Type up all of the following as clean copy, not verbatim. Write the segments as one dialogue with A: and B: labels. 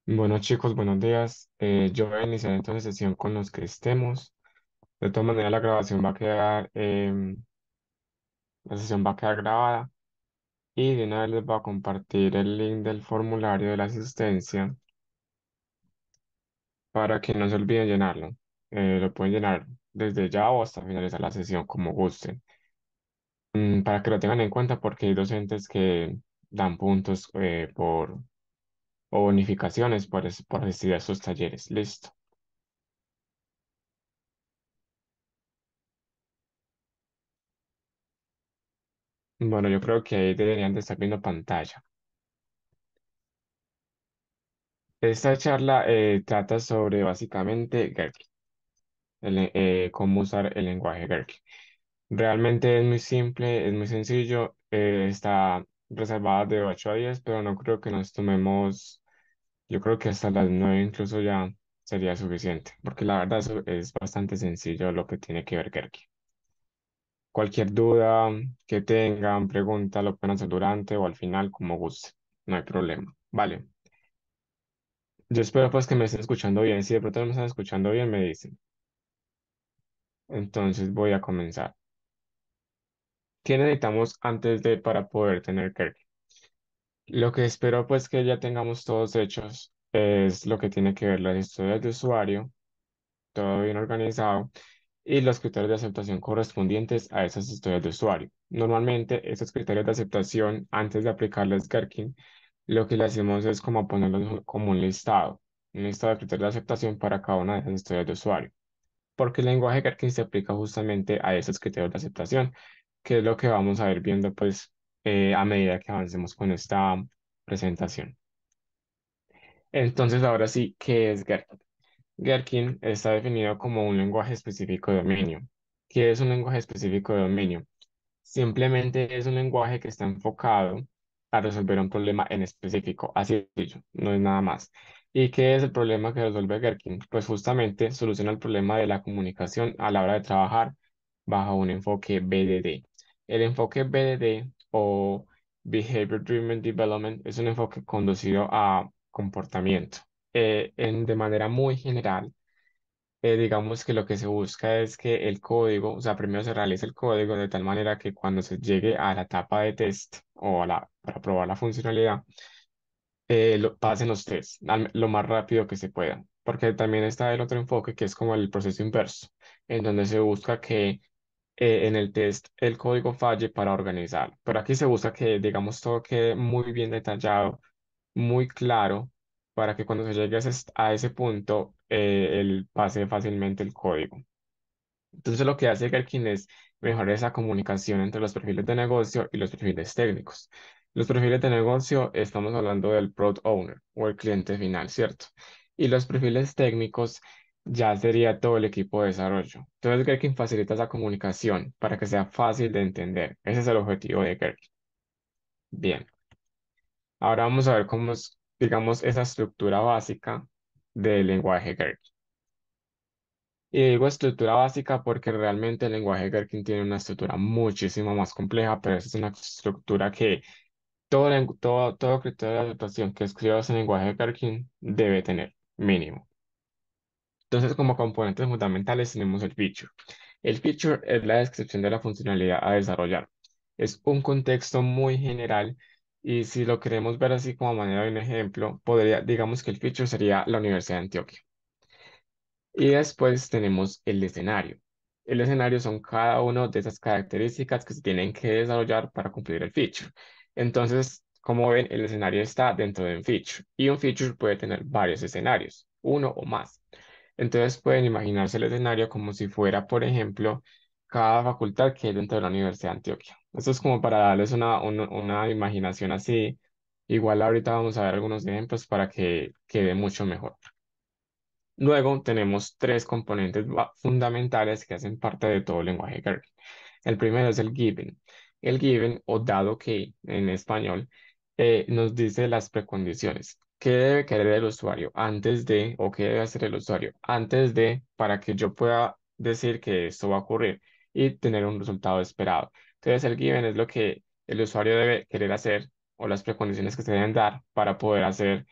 A: Bueno, chicos, buenos días. Yo voy a iniciar entonces sesión con los que estemos. De todas maneras, la grabación va a quedar, la sesión va a quedar grabada y de una vez les voy a compartir el link del formulario de la asistencia para que no se olviden llenarlo. Lo pueden llenar desde ya o hasta finalizar la sesión como gusten. Para que lo tengan en cuenta porque hay docentes que dan puntos o bonificaciones por asistir a estos talleres. Listo. Bueno, yo creo que ahí deberían de estar viendo pantalla. Esta charla trata sobre básicamente Gherkin, cómo usar el lenguaje Gherkin. Realmente es muy simple, es muy sencillo, está reservada de 8 a 10, pero no creo que nos tomemos, yo creo que hasta las 9 incluso ya sería suficiente, porque la verdad es bastante sencillo lo que tiene que ver Gherkin. Cualquier duda que tengan, pregunta, lo pueden hacer durante o al final, como guste, no hay problema. Vale. Yo espero pues que me estén escuchando bien. Si de pronto no me están escuchando bien, me dicen. Entonces voy a comenzar. ¿Qué necesitamos antes de para poder tener Kirk? Lo que espero pues que ya tengamos todos hechos es lo que tiene que ver las historias de usuario, todo bien organizado, y los criterios de aceptación correspondientes a esas historias de usuario. Normalmente, esos criterios de aceptación, antes de aplicarles Gherkin, lo que le hacemos es como ponerlos como un listado de criterios de aceptación para cada una de esas historias de usuario. Porque el lenguaje Gherkin se aplica justamente a esos criterios de aceptación, que es lo que vamos a ir viendo pues a medida que avancemos con esta presentación. Entonces, ahora sí, ¿qué es Gherkin? Gherkin está definido como un lenguaje específico de dominio. ¿Qué es un lenguaje específico de dominio? Simplemente es un lenguaje que está enfocado a resolver un problema en específico, así de sencillo, no es nada más. ¿Y qué es el problema que resuelve Gherkin? Pues justamente soluciona el problema de la comunicación a la hora de trabajar bajo un enfoque BDD. El enfoque BDD o Behavior Driven Development es un enfoque conducido a comportamiento. De manera muy general, digamos que lo que se busca es que el código, o sea, primero se realiza el código de tal manera que cuando se llegue a la etapa de test o para probar la funcionalidad, pasen los tests lo más rápido que se pueda. Porque también está el otro enfoque que es como el proceso inverso, en donde se busca que en el test el código falle para organizar. Pero aquí se busca que, digamos, todo quede muy bien detallado, muy claro, para que cuando se llegue a ese punto, él pase fácilmente el código. Entonces lo que hace Gherkin es mejorar esa comunicación entre los perfiles de negocio y los perfiles técnicos. Los perfiles de negocio, estamos hablando del product owner o el cliente final, ¿cierto? Y los perfiles técnicos ya sería todo el equipo de desarrollo. Entonces Gherkin facilita esa comunicación para que sea fácil de entender. Ese es el objetivo de Gherkin. Bien, ahora vamos a ver cómo es, digamos, esa estructura básica del lenguaje Gherkin. Y digo estructura básica porque realmente el lenguaje Gherkin tiene una estructura muchísimo más compleja, pero esa es una estructura que todo criterio de adaptación que escribas en lenguaje Gherkin debe tener, mínimo. Entonces, como componentes fundamentales tenemos el feature. El feature es la descripción de la funcionalidad a desarrollar. Es un contexto muy general y si lo queremos ver así como manera de un ejemplo, digamos que el feature sería la Universidad de Antioquia. Y después tenemos el escenario. El escenario son cada una de esas características que se tienen que desarrollar para cumplir el feature. Entonces, como ven, el escenario está dentro de un feature y un feature puede tener varios escenarios, uno o más. Entonces pueden imaginarse el escenario como si fuera, por ejemplo, cada facultad que hay dentro de la Universidad de Antioquia. Esto es como para darles una imaginación así. Igual ahorita vamos a ver algunos ejemplos para que quede mucho mejor. Luego tenemos tres componentes fundamentales que hacen parte de todo el lenguaje Gherkin. El primero es el given. El given o dado que en español nos dice las precondiciones. ¿Qué debe querer el usuario antes de o qué debe hacer el usuario antes de para que yo pueda decir que esto va a ocurrir y tener un resultado esperado? Entonces el given es lo que el usuario debe querer hacer o las precondiciones que se deben dar para poder hacer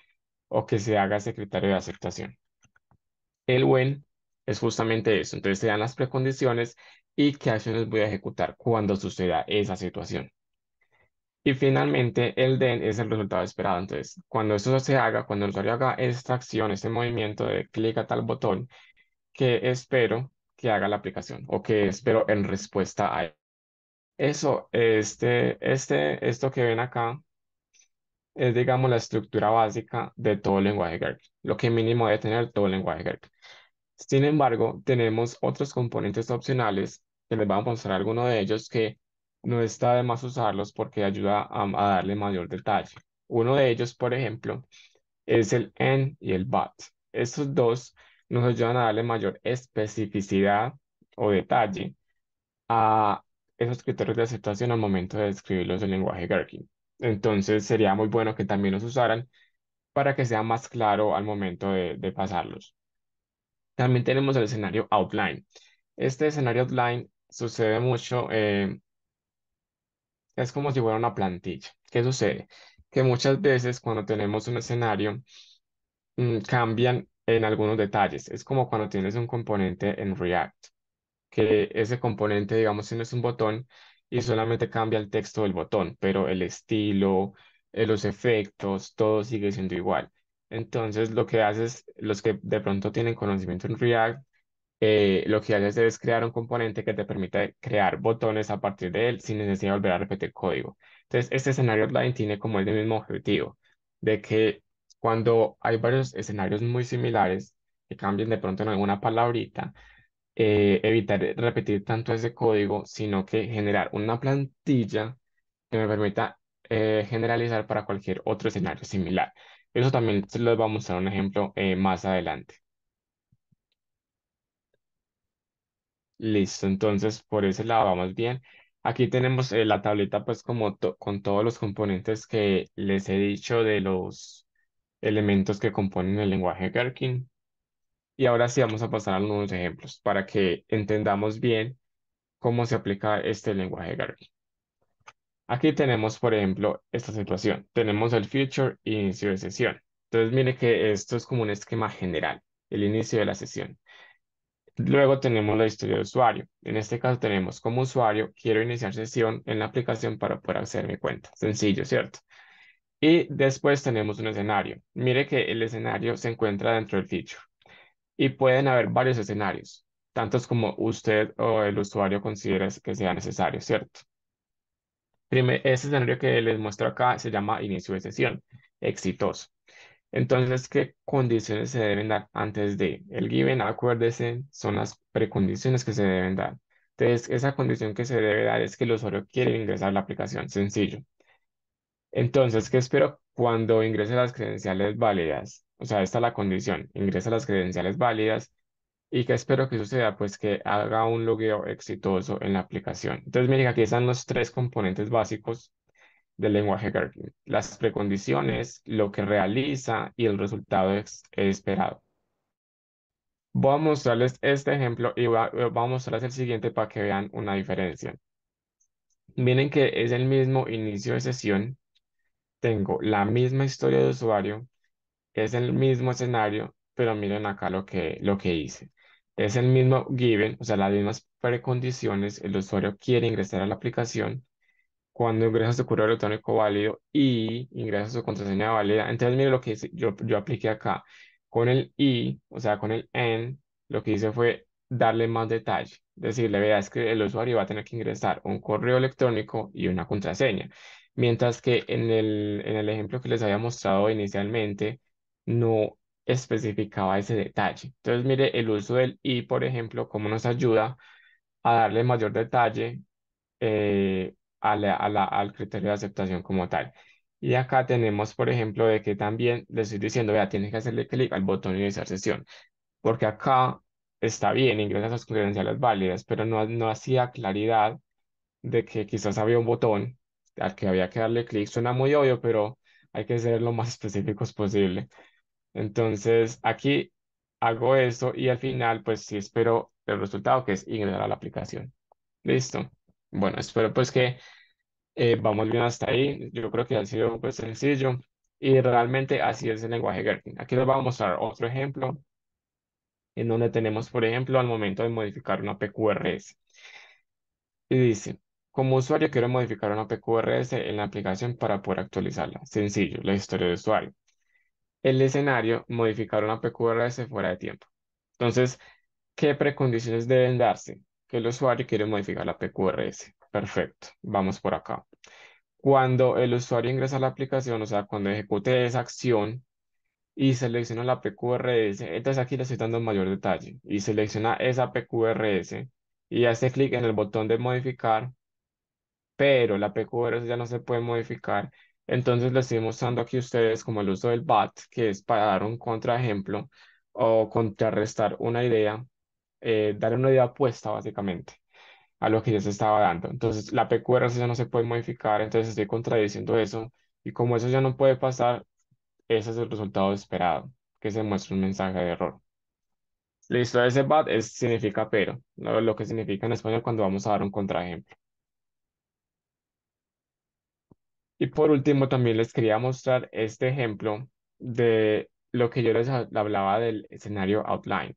A: o que se haga secretario de aceptación. El when es justamente eso. Entonces se dan las precondiciones y qué acciones voy a ejecutar cuando suceda esa situación. Y finalmente el then es el resultado esperado. Entonces, cuando eso se haga, cuando el usuario haga esta acción, este movimiento de clic a tal botón, que espero que haga la aplicación o que espero en respuesta a eso. Esto que ven acá es, digamos, la estructura básica de todo lenguaje Gherkin, lo que mínimo debe tener todo lenguaje Gherkin. Sin embargo, tenemos otros componentes opcionales que les vamos a mostrar alguno de ellos que no está de más usarlos porque ayuda a darle mayor detalle. Uno de ellos, por ejemplo, es el AND y el BUT. Estos dos nos ayudan a darle mayor especificidad o detalle a esos criterios de aceptación al momento de describirlos en lenguaje Gherkin. Entonces sería muy bueno que también los usaran para que sea más claro al momento de pasarlos. También tenemos el escenario outline. Este escenario outline sucede mucho, es como si fuera una plantilla. ¿Qué sucede? Que muchas veces cuando tenemos un escenario, cambian en algunos detalles. Es como cuando tienes un componente en React, que ese componente, digamos, tienes un botón y solamente cambia el texto del botón, pero el estilo, los efectos, todo sigue siendo igual. Entonces, lo que haces, los que de pronto tienen conocimiento en React, lo que haces es crear un componente que te permite crear botones a partir de él sin necesidad de volver a repetir código. Entonces, este escenario offline tiene como el mismo objetivo, de que cuando hay varios escenarios muy similares, que cambien de pronto en alguna palabrita, evitar repetir tanto ese código, sino que generar una plantilla que me permita generalizar para cualquier otro escenario similar. Eso también se los voy a mostrar un ejemplo más adelante. Listo, entonces por ese lado vamos bien. Aquí tenemos la tableta pues como con todos los componentes que les he dicho de los elementos que componen el lenguaje Gherkin. Y ahora sí vamos a pasar a algunos ejemplos para que entendamos bien cómo se aplica este lenguaje Gherkin. Aquí tenemos, por ejemplo, esta situación. Tenemos el future e inicio de sesión. Entonces mire que esto es como un esquema general, el inicio de la sesión. Luego tenemos la historia de usuario. En este caso tenemos como usuario, quiero iniciar sesión en la aplicación para poder acceder a mi cuenta. Sencillo, ¿cierto? Y después tenemos un escenario. Mire que el escenario se encuentra dentro del feature y pueden haber varios escenarios, tantos como usted o el usuario considere que sea necesario, ¿cierto? Este escenario que les muestro acá se llama inicio de sesión, exitoso. Entonces, ¿qué condiciones se deben dar antes de? El given, acuérdese, son las precondiciones que se deben dar. Entonces, esa condición que se debe dar es que el usuario quiere ingresar a la aplicación, sencillo. Entonces, ¿qué espero cuando ingrese las credenciales válidas? O sea, esta es la condición, ingresa las credenciales válidas. ¿Y qué espero que suceda? Pues que haga un logueo exitoso en la aplicación. Entonces, miren, aquí están los tres componentes básicos del lenguaje Gherkin: las precondiciones, lo que realiza y el resultado esperado. Voy a mostrarles este ejemplo y voy a mostrarles el siguiente para que vean una diferencia. Miren que es el mismo inicio de sesión, tengo la misma historia de usuario, es el mismo escenario, pero miren acá lo que hice. Es el mismo given, o sea, las mismas precondiciones, el usuario quiere ingresar a la aplicación. Cuando ingresa su correo electrónico válido y ingresa su contraseña válida, entonces mire lo que yo apliqué acá. Con el y, o sea, con el and, lo que hice fue darle más detalle. Decirle, vea, es que el usuario va a tener que ingresar un correo electrónico y una contraseña. Mientras que en el ejemplo que les había mostrado inicialmente, no especificaba ese detalle. Entonces, mire, el uso del y, por ejemplo, cómo nos ayuda a darle mayor detalle al criterio de aceptación como tal. Y acá tenemos, por ejemplo, de que también le estoy diciendo, vea, tienes que hacerle clic al botón iniciar sesión, porque acá está bien, ingresa sus credenciales válidas, pero no hacía claridad de que quizás había un botón al que había que darle clic. Suena muy obvio, pero hay que ser lo más específicos posible. Entonces, aquí hago eso y al final, pues sí espero el resultado, que es ingresar a la aplicación. Listo. Bueno, espero pues que vamos bien hasta ahí. Yo creo que ha sido pues sencillo. Y realmente así es el lenguaje Gherkin. Aquí les voy a mostrar otro ejemplo en donde tenemos, por ejemplo, al momento de modificar una PQRS. Y dice, como usuario quiero modificar una PQRS en la aplicación para poder actualizarla. Sencillo, la historia de usuario. El escenario, modificar una PQRS fuera de tiempo. Entonces, ¿qué precondiciones deben darse? Que el usuario quiere modificar la PQRS. Perfecto, vamos por acá. Cuando el usuario ingresa a la aplicación, o sea, cuando ejecute esa acción y selecciona la PQRS, entonces aquí le estoy dando mayor detalle y selecciona esa PQRS y hace clic en el botón de modificar, pero la PQRS ya no se puede modificar. Entonces les estoy mostrando aquí a ustedes como el uso del BAT, que es para dar un contraejemplo o contrarrestar una idea, dar una idea opuesta básicamente a lo que ya se estaba dando. Entonces la PQRS ya no se puede modificar, entonces estoy contradiciendo eso y como eso ya no puede pasar, ese es el resultado esperado, que se muestra un mensaje de error. Listo, ese BAT significa pero, lo que significa en español cuando vamos a dar un contraejemplo. Y por último, también les quería mostrar este ejemplo de lo que yo les hablaba del escenario outline.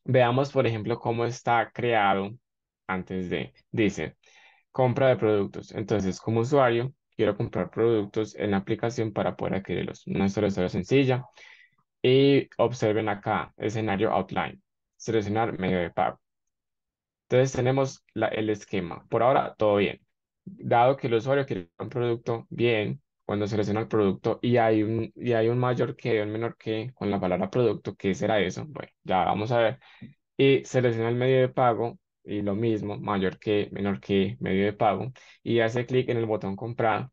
A: Veamos, por ejemplo, cómo está creado antes de, dice, compra de productos. Entonces, como usuario, quiero comprar productos en la aplicación para poder adquirirlos. Una historia sencilla. Y observen acá, escenario outline, seleccionar medio de pago. Entonces tenemos el esquema. Por ahora, todo bien. Dado que el usuario quiere un producto, bien, cuando selecciona el producto y hay un mayor que y un menor que con la palabra producto, ¿qué será eso? Bueno, ya vamos a ver. Y selecciona el medio de pago y lo mismo, mayor que, menor que, medio de pago. Y hace clic en el botón comprar.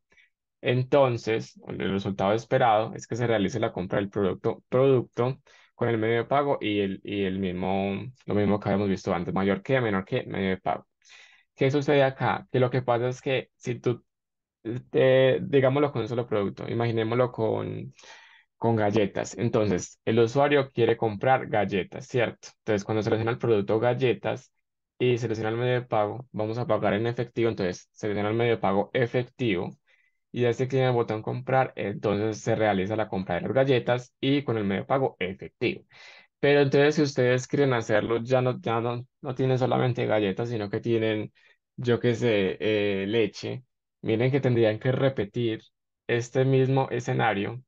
A: Entonces, el resultado esperado es que se realice la compra del producto con el medio de pago y el mismo, lo mismo que habíamos visto antes, mayor que, menor que, medio de pago. ¿Qué sucede acá? Que lo que pasa es que si tú, digámoslo con un solo producto, imaginémoslo con galletas. Entonces, el usuario quiere comprar galletas, ¿cierto? Entonces, cuando selecciona el producto galletas y selecciona el medio de pago, vamos a pagar en efectivo. Entonces, selecciona el medio de pago efectivo y ya se clic en el botón comprar, entonces se realiza la compra de las galletas y con el medio de pago efectivo. Pero entonces si ustedes quieren hacerlo, no tienen solamente galletas, sino que tienen, yo qué sé, leche. Miren que tendrían que repetir este mismo escenario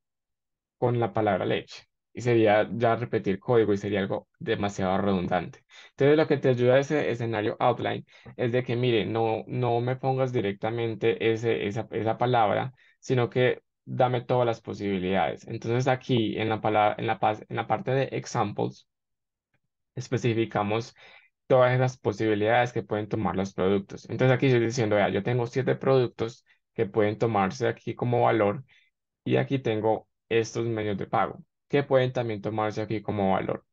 A: con la palabra leche. Y sería ya repetir código y sería algo demasiado redundante. Entonces, lo que te ayuda a ese escenario outline es de que, mire, no me pongas directamente esa palabra, sino que dame todas las posibilidades. Entonces, aquí en la palabra, en la parte de examples, especificamos todas esas posibilidades que pueden tomar los productos. Entonces, aquí estoy diciendo, vea, yo tengo 7 productos que pueden tomarse aquí como valor y aquí tengo estos medios de pago que pueden también tomarse aquí como valor.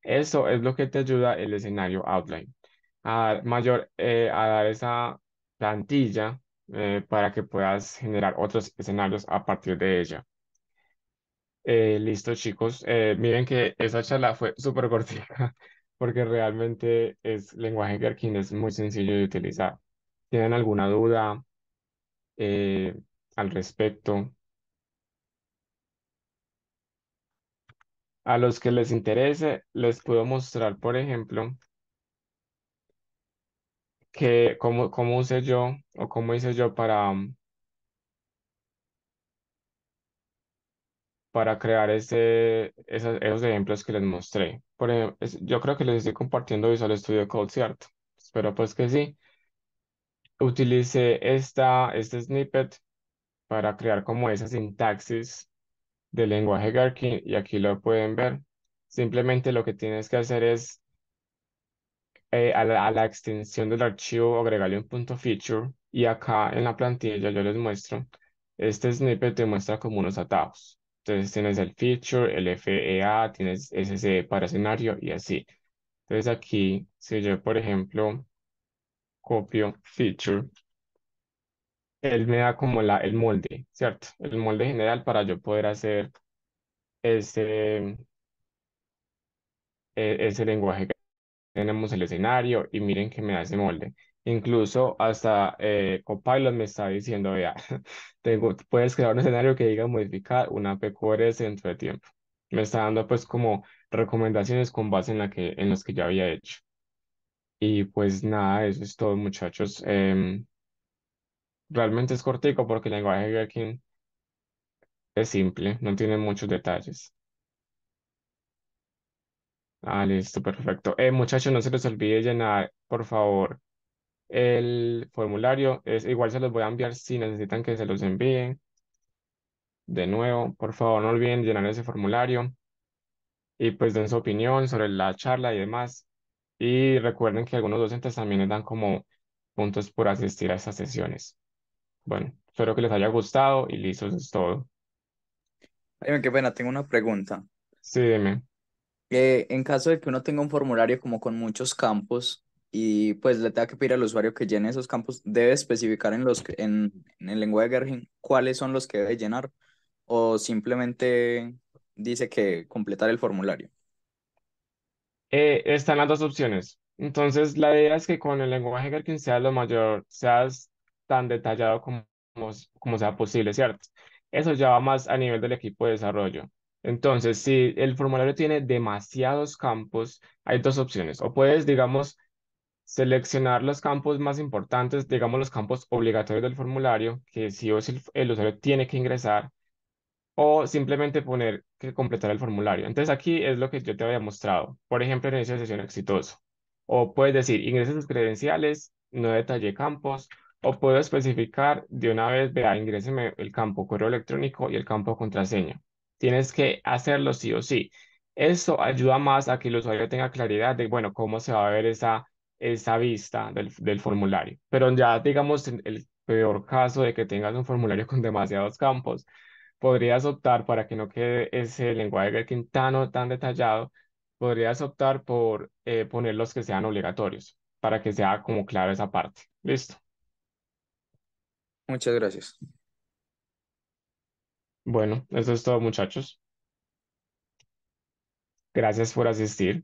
A: Eso es lo que te ayuda el escenario outline a dar a dar esa plantilla para que puedas generar otros escenarios a partir de ella. Listo, chicos. Miren que esa charla fue súper cortita porque realmente es lenguaje Gherkin, es muy sencillo de utilizar. ¿Tienen alguna duda eh, al respecto? A los que les interese, les puedo mostrar, por ejemplo, que cómo usé yo o cómo hice yo para crear esos ejemplos que les mostré. Por ejemplo, yo creo que les estoy compartiendo Visual Studio Code, ¿cierto? Espero pues que sí. Utilicé este snippet para crear como esa sintaxis del lenguaje Gherkin y aquí lo pueden ver. Simplemente lo que tienes que hacer es a la extensión del archivo agregarle un punto feature y acá en la plantilla yo les muestro, este snippet te muestra como unos atajos. Entonces tienes el feature, el FEA, tienes SC para escenario y así. Entonces aquí, si yo por ejemplo copio feature, él me da como el molde, ¿cierto? El molde general para yo poder hacer ese, ese lenguaje. Tenemos el escenario y miren que me da ese molde. Incluso hasta Copilot me está diciendo, vea, puedes crear un escenario que diga modificar una PQRS dentro de tiempo. Me está dando pues como recomendaciones con base en las que ya había hecho. Y pues nada, eso es todo, muchachos. Realmente es cortico porque el lenguaje de Gherkin es simple, no tiene muchos detalles. Ah, listo, perfecto. Muchachos, no se les olvide llenar, por favor, el formulario. Igual se los voy a enviar si necesitan que se los envíen. De nuevo, por favor, no olviden llenar ese formulario y pues den su opinión sobre la charla y demás. Y recuerden que algunos docentes también les dan como puntos por asistir a estas sesiones. Bueno, espero que les haya gustado y listo, eso es todo.
B: Ay, qué pena, tengo una pregunta.
A: Sí, dime.
B: En caso de que uno tenga un formulario como con muchos campos y pues le tenga que pedir al usuario que llene esos campos, ¿debe especificar en el lenguaje Gherkin cuáles son los que debe llenar o simplemente dice que completar el formulario?
A: Están las dos opciones. Entonces, la idea es que con el lenguaje Gherkin sea lo mayor, seas tan detallado como sea posible, ¿cierto? Eso ya va más a nivel del equipo de desarrollo. Entonces, si el formulario tiene demasiados campos, hay dos opciones. O puedes, digamos, seleccionar los campos más importantes, digamos, los campos obligatorios del formulario, que sí o sí el usuario tiene que ingresar o simplemente poner que completar el formulario. Entonces aquí es lo que yo te había mostrado. Por ejemplo, inicio de sesión exitoso. O puedes decir, ingrese sus credenciales, no detalle campos, o puedo especificar de una vez, vea, ingréseme el campo correo electrónico y el campo contraseña. Tienes que hacerlo sí o sí. Eso ayuda más a que el usuario tenga claridad de, bueno, cómo se va a ver esa vista del formulario. Pero ya, digamos, en el peor caso de que tengas un formulario con demasiados campos, podrías optar para que no quede ese lenguaje Gherkin tan detallado, podrías optar por poner los que sean obligatorios, para que sea como claro esa parte. Listo.
B: Muchas gracias.
A: Bueno, eso es todo, muchachos. Gracias por asistir.